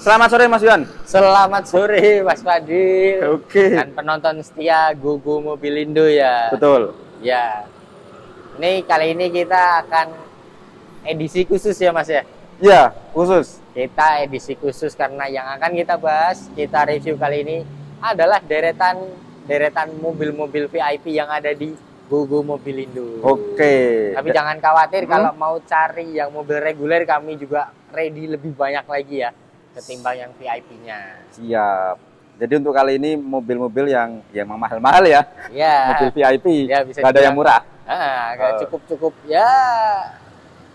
Selamat sore Mas Yuan. Selamat sore Mas Fadil. Oke. Dan penonton setia Gogo Mobilindo ya. Betul. Ya. Ini kali ini kita akan edisi khusus ya Mas ya. Iya, khusus. Kita edisi khusus karena yang akan kita bahas, kita review kali ini adalah deretan mobil-mobil VIP yang ada di Gogo Mobilindo. Oke. Tapi jangan khawatir kalau mau cari yang mobil reguler, kami juga ready lebih banyak lagi ya ketimbang yang VIP-nya. Siap. Jadi untuk kali ini mobil-mobil yang mahal-mahal ya. Iya. Mobil VIP. Ya, bisa nggak ada yang murah. Cukup ya.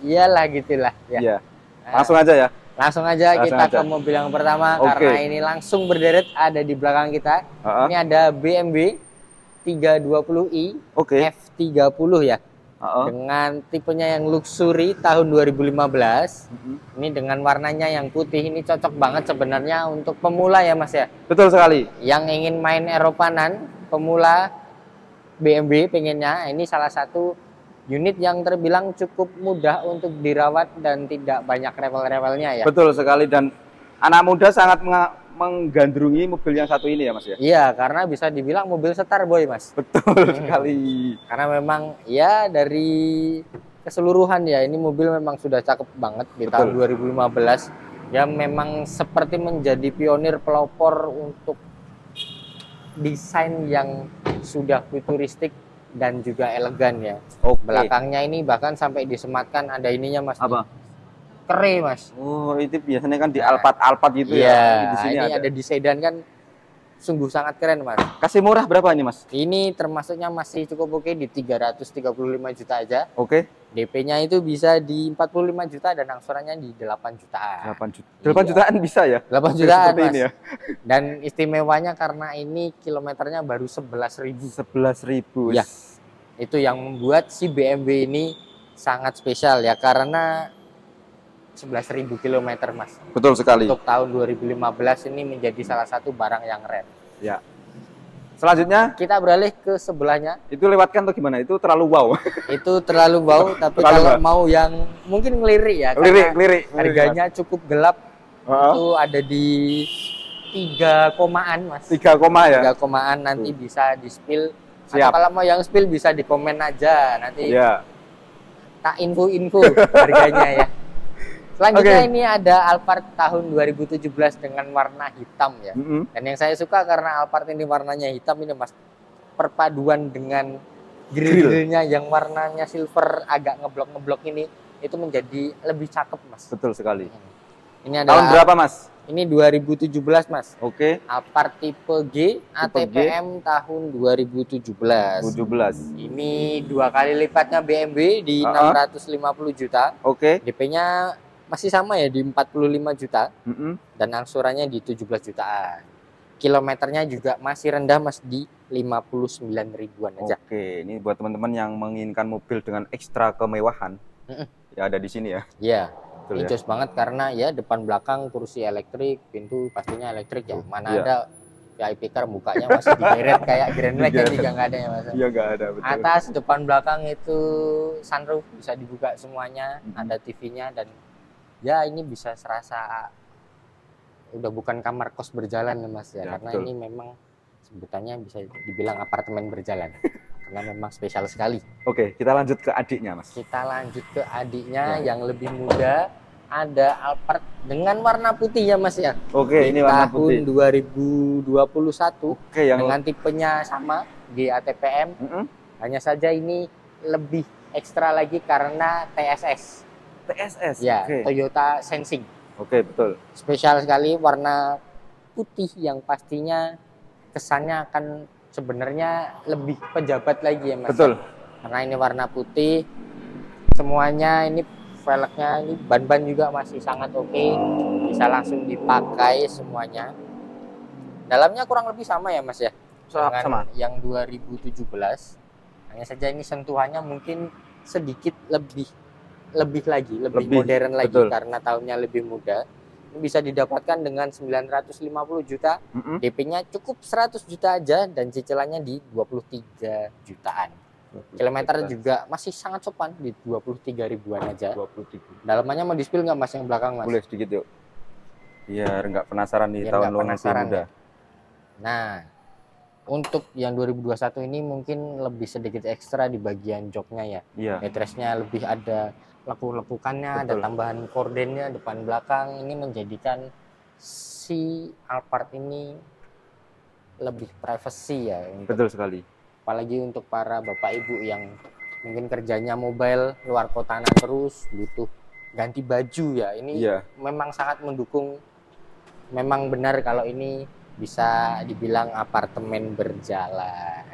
Iyalah gitulah ya. Iya. Langsung aja ya. Langsung aja kita ke mobil yang pertama. Karena ini langsung berderet ada di belakang kita. Ini ada BMW 320i F30 ya. Dengan tipenya yang luxury tahun 2015. Ini dengan warnanya yang putih, ini cocok banget sebenarnya untuk pemula ya Mas ya. Betul sekali. Yang ingin main Eropanan, pemula BMW pengennya, ini salah satu unit yang terbilang cukup mudah untuk dirawat dan tidak banyak rewel-rewelnya ya. Betul sekali, dan anak muda sangat menggandrungi mobil yang satu ini ya Mas ya. Iya, karena bisa dibilang mobil Starboy Mas. Betul sekali. Karena memang ya dari keseluruhan ya, ini mobil memang sudah cakep banget di tahun 2015. Ya memang seperti menjadi pionir pelopor untuk desain yang sudah futuristik dan juga elegan ya. Belakangnya ini bahkan sampai disematkan ada ininya Mas. Apa? Kere Mas. Oh, itu biasanya kan di Alphard gitu ya. Di sini ada di sedan kan sungguh sangat keren Mas. Kasih murah berapa ini Mas? Ini termasuknya masih cukup oke di 335 juta aja. Oke. DP-nya itu bisa di 45 juta dan angsurannya di 8 jutaan. 8 jutaan bisa ya? 8 jutaan Mas. Ini ya. Dan istimewanya karena ini kilometernya baru 11.000. 11.000. Ya. Itu yang membuat si BMW ini sangat spesial ya, karena 11.000 km Mas. Betul sekali. Untuk tahun 2015 ini menjadi salah satu barang yang rare. Ya. Selanjutnya kita beralih ke sebelahnya. Itu lewatkan atau gimana? Itu terlalu wow. Itu terlalu wow, tapi kalau mau yang mungkin ngelirik ya. Lirik. Harganya cukup gelap. Itu ada di 3 komaan Mas. 3 koma ya? 3 komaan nanti bisa di-spill. Atau kalau mau yang spill bisa di komen aja. Nanti tak info harganya ya. Selanjutnya ini ada Alphard tahun 2017 dengan warna hitam ya. Dan yang saya suka karena Alphard ini warnanya hitam ini Mas. Perpaduan dengan grillnya yang warnanya silver agak ngeblok-ngeblok ini itu menjadi lebih cakep Mas. Betul sekali. Ini adalah tahun berapa Mas? Ini 2017 Mas. Alphard tipe G ATPM tahun 2017. Ini 2 kali lipatnya BMW di 650 juta. DP-nya masih sama ya di 45 juta. Dan angsurannya di 17 jutaan. Kilometernya juga masih rendah Mas di 59 ribuan aja. Ini buat teman-teman yang menginginkan mobil dengan ekstra kemewahan. Ya ada di sini ya. Iya. Ini jos banget karena ya depan belakang kursi elektrik, pintu pastinya elektrik ya. Mana ada VIP car mukanya masih digeret kayak Grand Max kan juga nggak ada ya Mas. Iya nggak ada, betul. Atas depan belakang itu sunroof bisa dibuka semuanya, ada TV-nya dan ya ini bisa serasa udah bukan kamar kos berjalan ya Mas ya, karena ini memang sebutannya bisa dibilang apartemen berjalan. Karena memang spesial sekali. Kita lanjut ke adiknya Mas. Kita lanjut ke adiknya yang lebih muda. Ada Alphard dengan warna putih ya Mas ya. Ini warna putih. Tahun 2021. Dengan tipenya sama di ATPM. Hanya saja ini lebih ekstra lagi karena TSS. Ya, Toyota Sensing. Betul. Spesial sekali warna putih yang pastinya kesannya akan sebenarnya lebih pejabat lagi ya Mas. Betul. Karena ini warna putih, semuanya ini velgnya ini ban-ban juga masih sangat bisa langsung dipakai semuanya. Dalamnya kurang lebih sama ya Mas ya. Dengan yang 2017. Hanya saja ini sentuhannya mungkin sedikit lebih modern lagi karena tahunnya lebih muda. Bisa didapatkan dengan 950 juta, DP-nya cukup 100 juta aja dan cicilannya di 23 jutaan. Kilometer juga masih sangat sopan di 23 ribuan aja. 23. Dalamannya mau di-spill nggak Mas yang belakang Mas? Boleh sedikit yuk. Biar nggak penasaran di tahun lo lebih muda. Nah, untuk yang 2021 ini mungkin lebih sedikit ekstra di bagian joknya ya. Iya. Headrestnya lebih ada lekuk-lekukannya, ada tambahan kordennya depan belakang. Ini menjadikan si Alphard ini lebih privacy ya. Betul sekali. Apalagi untuk para bapak ibu yang mungkin kerjanya mobile luar kotanan terus butuh ganti baju ya. Ini memang sangat mendukung. Memang benar kalau ini bisa dibilang apartemen berjalan.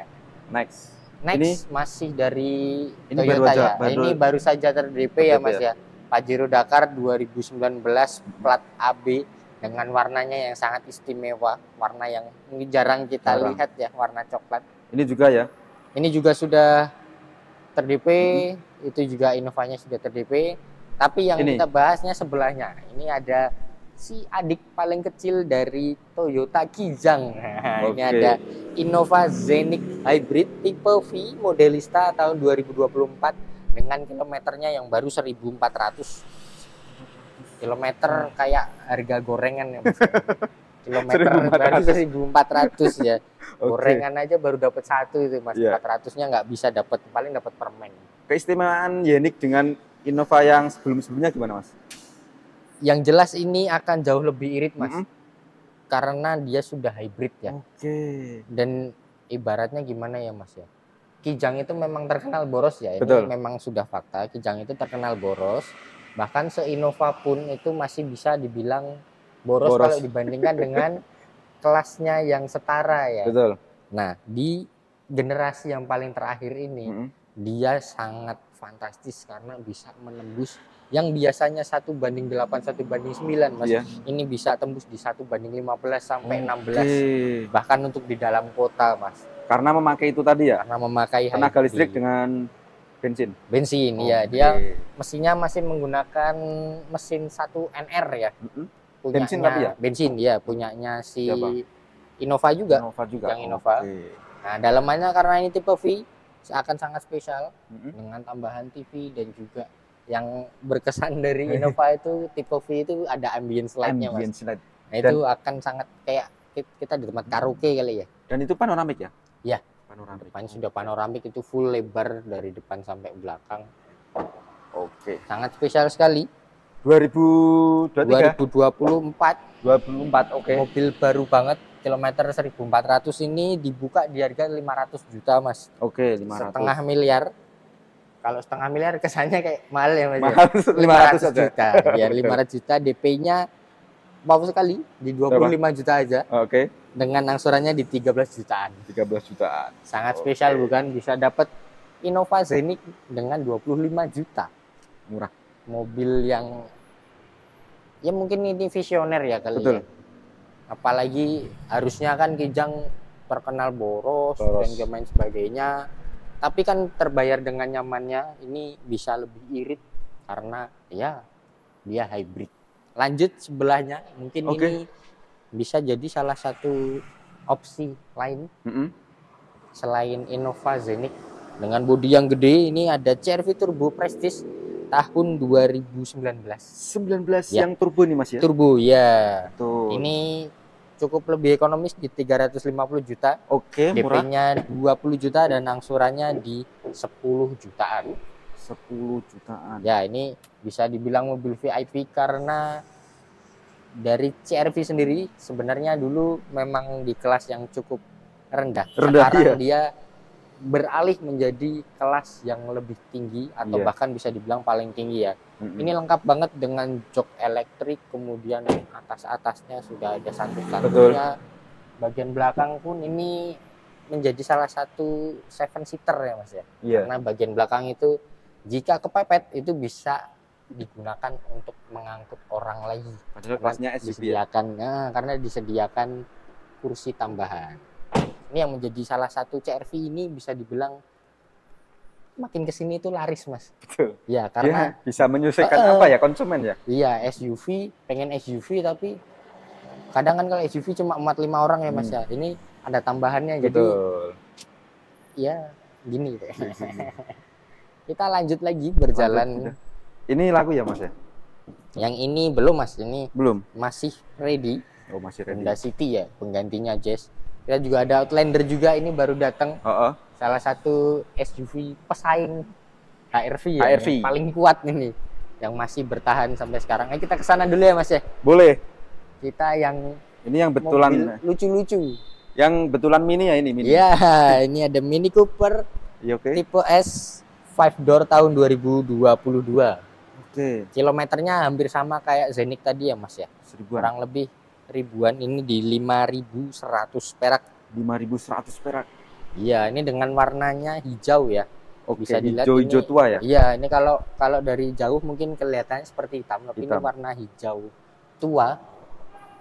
Next ini masih dari Toyota ya. Ini baru saja ter-DP ya Mas ya. Pajero Dakar 2019 plat AB dengan warnanya yang sangat istimewa, warna yang jarang kita lihat ya, warna coklat. Ini juga ya. Ini juga sudah ter-DP, itu juga Innovanya sudah ter-DP. Tapi yang kita bahasnya sebelahnya. Ini ada si adik paling kecil dari Toyota Kijang. Ini ada Innova Zenic Hybrid tipe V Modelista tahun 2024 dengan kilometernya yang baru 1.400 kilometer, kayak harga gorengan ya Mas. Kilometer baru 1.400 ya. Gorengan aja baru dapat satu itu Mas. 400-nya nggak bisa dapat, paling dapat permen. Keistimewaan Yenik dengan Innova yang sebelum-sebelumnya gimana Mas? Yang jelas ini akan jauh lebih irit Mas, karena dia sudah hybrid ya. Dan ibaratnya gimana ya Mas ya, Kijang itu memang terkenal boros ya. Ini memang sudah fakta, Kijang itu terkenal boros. Bahkan se-Innova pun itu masih bisa dibilang boros. Kalau dibandingkan dengan kelasnya yang setara ya. Nah, di generasi yang paling terakhir ini dia sangat fantastis karena bisa menembus yang biasanya 1/8, 1/9 Mas. Ini bisa tembus di 1/15 sampai 16. Bahkan untuk di dalam kota Mas. Karena memakai itu tadi ya? Karena memakai tenaga listrik dengan bensin. Bensin ya, dia mesinnya masih menggunakan mesin 1NR ya. Punyanya, bensin tapi ya? Bensin ya, punyanya si Innova juga. Yang Innova. Nah, dalamannya karena ini tipe V akan sangat spesial dengan tambahan TV dan juga yang berkesan dari Innova itu tipe V itu ada ambience light-nya Mas. Nah, itu akan sangat kayak kita di tempat karaoke kali ya. Dan itu panoramik ya? Iya. Depannya sudah panoramik, itu full lebar dari depan sampai belakang. Sangat spesial sekali. 2024. 24. Mobil baru banget, kilometer 1.400 ini dibuka di harga 500 juta Mas. 500. Setengah miliar. Kalau setengah miliar kesannya kayak mahal ya Mas. Mahal, 500 juta. Ya 500 juta, DP-nya bagus sekali di 25 juta aja. Dengan angsurannya di 13 jutaan. 13 jutaan. Sangat spesial bukan? Bisa dapat Innova Zenic dengan 25 juta. Murah. Mobil yang ya mungkin ini visioner ya kali ya. Apalagi harusnya kan Kijang terkenal boros dan lain sebagainya. Tapi kan terbayar dengan nyamannya, ini bisa lebih irit karena ya dia hybrid. Lanjut sebelahnya, mungkin ini bisa jadi salah satu opsi lain selain Innova Zenic dengan bodi yang gede. Ini ada CR-V Turbo Prestige tahun 2019. 19 yang turbo nih Mas ya? Turbo ya. Ini cukup lebih ekonomis di 350 juta. DP-nya 20 juta dan angsurannya di 10 jutaan. 10 jutaan. Ya, ini bisa dibilang mobil VIP karena dari CR-V sendiri sebenarnya dulu memang di kelas yang cukup rendah. Sekarang dia beralih menjadi kelas yang lebih tinggi atau bahkan bisa dibilang paling tinggi ya. Ini lengkap banget dengan jok elektrik, kemudian atas-atasnya sudah ada santu-santunya. Bagian belakang pun ini menjadi salah satu 7-seater ya Mas ya. Karena bagian belakang itu jika kepepet itu bisa digunakan untuk mengangkut orang lagi. Padahal kelasnya SUV karena disediakan kursi tambahan. Ini yang menjadi salah satu CR-V ini bisa dibilang makin kesini itu laris Mas. Ya karena bisa menyelesaikan apa ya konsumen ya. Iya, SUV, pengen SUV tapi kadang kan kalau SUV cuma 4-5 orang ya Mas ya. Ini ada tambahannya. Jadi ya gini deh. Kita lanjut lagi berjalan. Ini laku ya Mas ya? Yang ini belum Mas, ini belum, masih ready. oh masih ready. Honda City ya penggantinya Jazz. Kita juga ada Outlander juga, ini baru datang. Salah satu SUV pesaing HR-V ya, HR-V yang paling kuat ini, yang masih bertahan sampai sekarang. Ayo kita kesana dulu ya Mas ya. Boleh. Kita yang ini yang betulan lucu-lucu. Yang betulan mini ya, ini mini. Ya, ini ada Mini Cooper ya, tipe S 5 door tahun 2022. Kilometernya hampir sama kayak Zenix tadi ya Mas ya. Kurang lebih ribuan, ini di 5.100 perak. 5.100 perak. Iya, ini dengan warnanya hijau ya. Bisa dilihat hijau tua ya. Iya, ini kalau dari jauh mungkin kelihatannya seperti hitam, tapi ini warna hijau tua.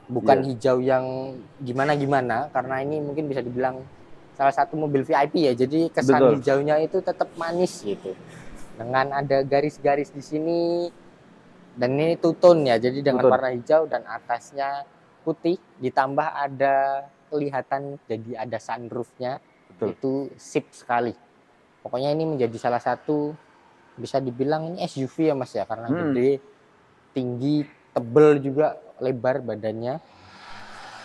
Bukan hijau yang gimana-gimana, karena ini mungkin bisa dibilang salah satu mobil VIP ya. Jadi kesan hijaunya itu tetap manis gitu. Dengan ada garis-garis di sini, dan ini two tone ya. Jadi dengan warna hijau dan atasnya putih, ditambah ada kelihatan jadi ada sunroofnya. Itu sip sekali. Pokoknya ini menjadi salah satu, bisa dibilang ini SUV ya Mas ya, karena gede, tinggi, tebel juga, lebar badannya,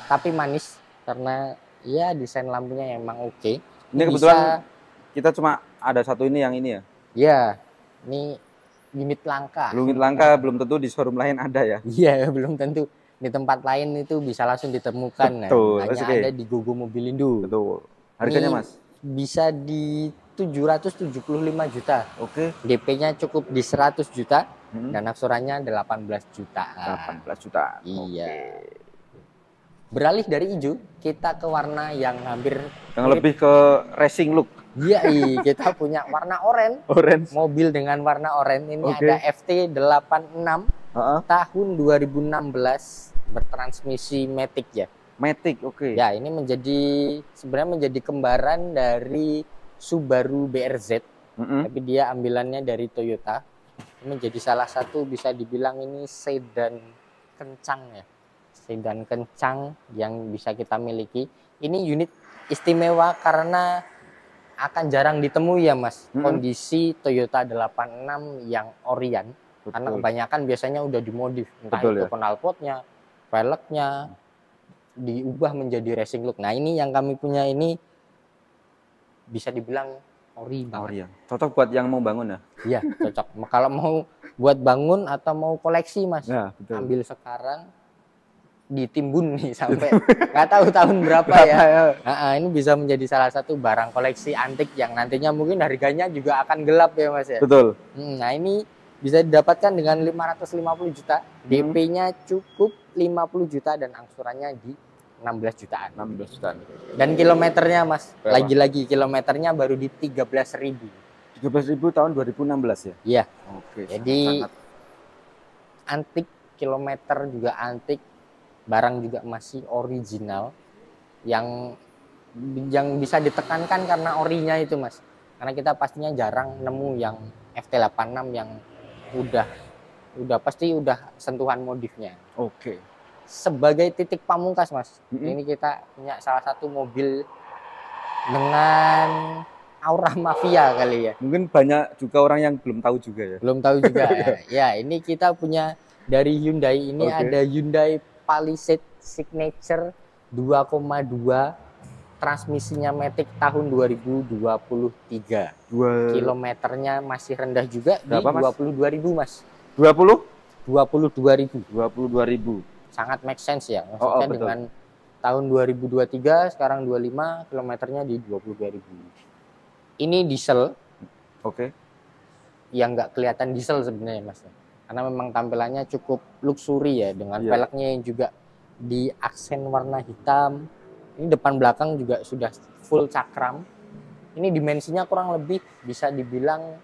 tapi manis karena ya desain lampunya emang oke. Ini kebetulan kita cuma ada satu ini yang ini ya. Iya, ini unit langka. Unit langka, belum tentu di showroom lain ada ya. Iya, belum tentu di tempat lain itu bisa langsung ditemukan. Betul. Hanya ada di Gogo Mobilindo. Betul. Harganya ini Mas? Bisa di 775 juta. Oke. DP-nya cukup di 100 juta. Dan aksurannya 18 juta. 18 juta. Iya. Beralih dari hijau, kita ke warna yang hampir yang lebih ke racing look. Iya, kita punya warna oranye. Mobil dengan warna oranye ini ada FT86 tahun 2016, bertransmisi Matic ya. Matic, Ya, ini sebenarnya menjadi kembaran dari Subaru BRZ, tapi dia ambilannya dari Toyota. Ini menjadi salah satu, bisa dibilang ini sedan kencang ya. Sedan kencang yang bisa kita miliki. Ini unit istimewa karena akan jarang ditemui ya Mas. Kondisi Toyota 86 yang Orion. Karena kebanyakan biasanya udah dimodif. Entah itu knalpotnya, velgnya, diubah menjadi racing look. Nah ini yang kami punya ini bisa dibilang ori banget. Cocok buat yang mau bangun ya? Iya, cocok. Kalau mau buat bangun atau mau koleksi Mas, ambil sekarang, ditimbun nih sampai nggak tahu tahun berapa ya. Ini bisa menjadi salah satu barang koleksi antik yang nantinya mungkin harganya juga akan gelap ya Mas ya. Betul. Nah ini bisa didapatkan dengan 550 juta, DP-nya cukup 50 juta dan angsurannya di 16 jutaan. 16 jutaan. Dan kilometernya Mas, lagi-lagi kilometernya baru di 13.000. 13.000 tahun 2016 ya? Iya. Jadi sangat antik, kilometer juga antik, barang juga masih original, yang bisa ditekankan karena orinya itu Mas. Karena kita pastinya jarang nemu yang FT86 yang udah pasti udah sentuhan modifnya. Sebagai titik pamungkas Mas, ini kita punya salah satu mobil dengan aura mafia kali ya. Mungkin banyak juga orang yang belum tahu juga ya. Belum tahu juga ya. Ya, ini kita punya dari Hyundai ini ada Hyundai Palisade Signature 2,2, transmisinya Matic tahun 2023. Kilometernya masih rendah juga. Berapa, di 22.000 Mas. 22.000. Sangat make sense ya. Maksudnya dengan tahun 2023 sekarang 25, kilometernya di 22.000. Ini diesel. Yang nggak kelihatan diesel sebenarnya Mas. Karena memang tampilannya cukup luxury ya, dengan velgnya yang juga di aksen warna hitam. Ini depan belakang juga sudah full cakram. Ini dimensinya kurang lebih bisa dibilang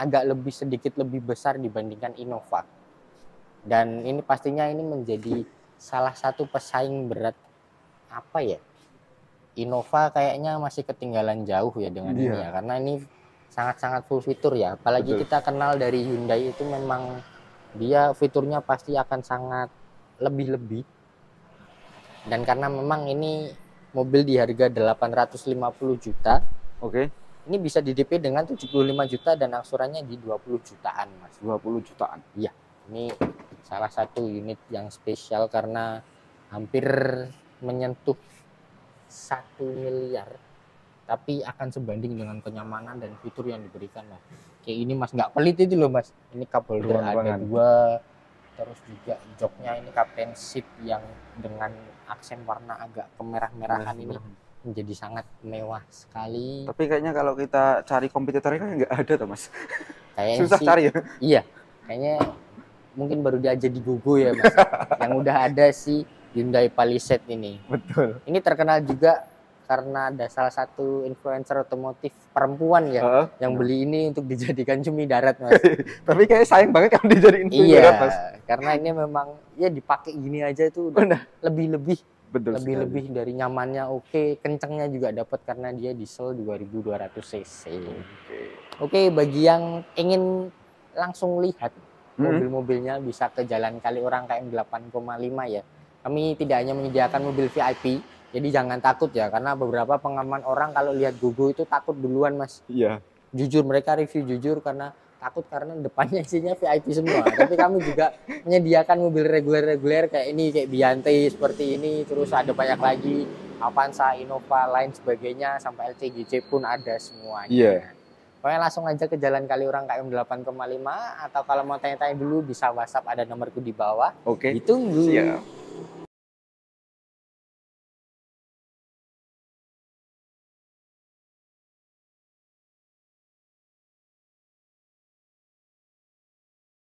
agak sedikit lebih besar dibandingkan Innova. Dan ini pastinya ini menjadi salah satu pesaing berat apa ya? Innova kayaknya masih ketinggalan jauh ya dengan ini ya, karena ini sangat-sangat full fitur ya. Apalagi kita kenal dari Hyundai itu memang dia fiturnya pasti akan sangat lebih-lebih. Dan karena memang ini mobil di harga 850 juta. Ini bisa di DP dengan 75 juta dan angsurannya di 20 jutaan Mas. 20 jutaan. Iya. Ini salah satu unit yang spesial karena hampir menyentuh 1 miliar, tapi akan sebanding dengan kenyamanan dan fitur yang diberikan lah. Kayak ini Mas, nggak pelit itu loh Mas. Ini cup holder ada 2, terus juga joknya ini captain seat yang dengan aksen warna agak kemerah-merahan ini menjadi sangat mewah sekali. Tapi kayaknya kalau kita cari kompetitornya kan nggak ada tuh Mas. Kayaknya susah sih, cari ya. Iya, kayaknya mungkin baru dia aja di Gogo ya Mas. Yang udah ada si Hyundai Palisade ini. Betul. Ini terkenal juga karena ada salah satu influencer otomotif perempuan ya yang beli ini untuk dijadikan cumi darat Mas. Tapi kayak sayang banget kalau dijadiin cumi darat Mas. Karena ini memang ya dipakai gini aja itu udah lebih-lebih. Lebih-lebih dari nyamannya oke, kencengnya juga dapat karena dia diesel 2200 cc. Oke, bagi yang ingin langsung lihat mobil-mobilnya bisa ke Jalan Kaliurang KM 8,5 ya. Kami tidak hanya menyediakan mobil VIP, jadi jangan takut ya, karena beberapa pengaman orang kalau lihat Gogo itu takut duluan Mas. Iya. Jujur, mereka review jujur karena takut karena depannya isinya VIP semua. Tapi kami juga menyediakan mobil reguler kayak ini, kayak Bianti seperti ini, terus ada banyak lagi Avanza, Innova, lain sebagainya, sampai LCGC pun ada semuanya. Iya. Pokoknya langsung aja ke Jalan Kaliurang KM 8,5, atau kalau mau tanya-tanya dulu bisa WhatsApp, ada nomorku di bawah. Oke. Ditunggu. Siap.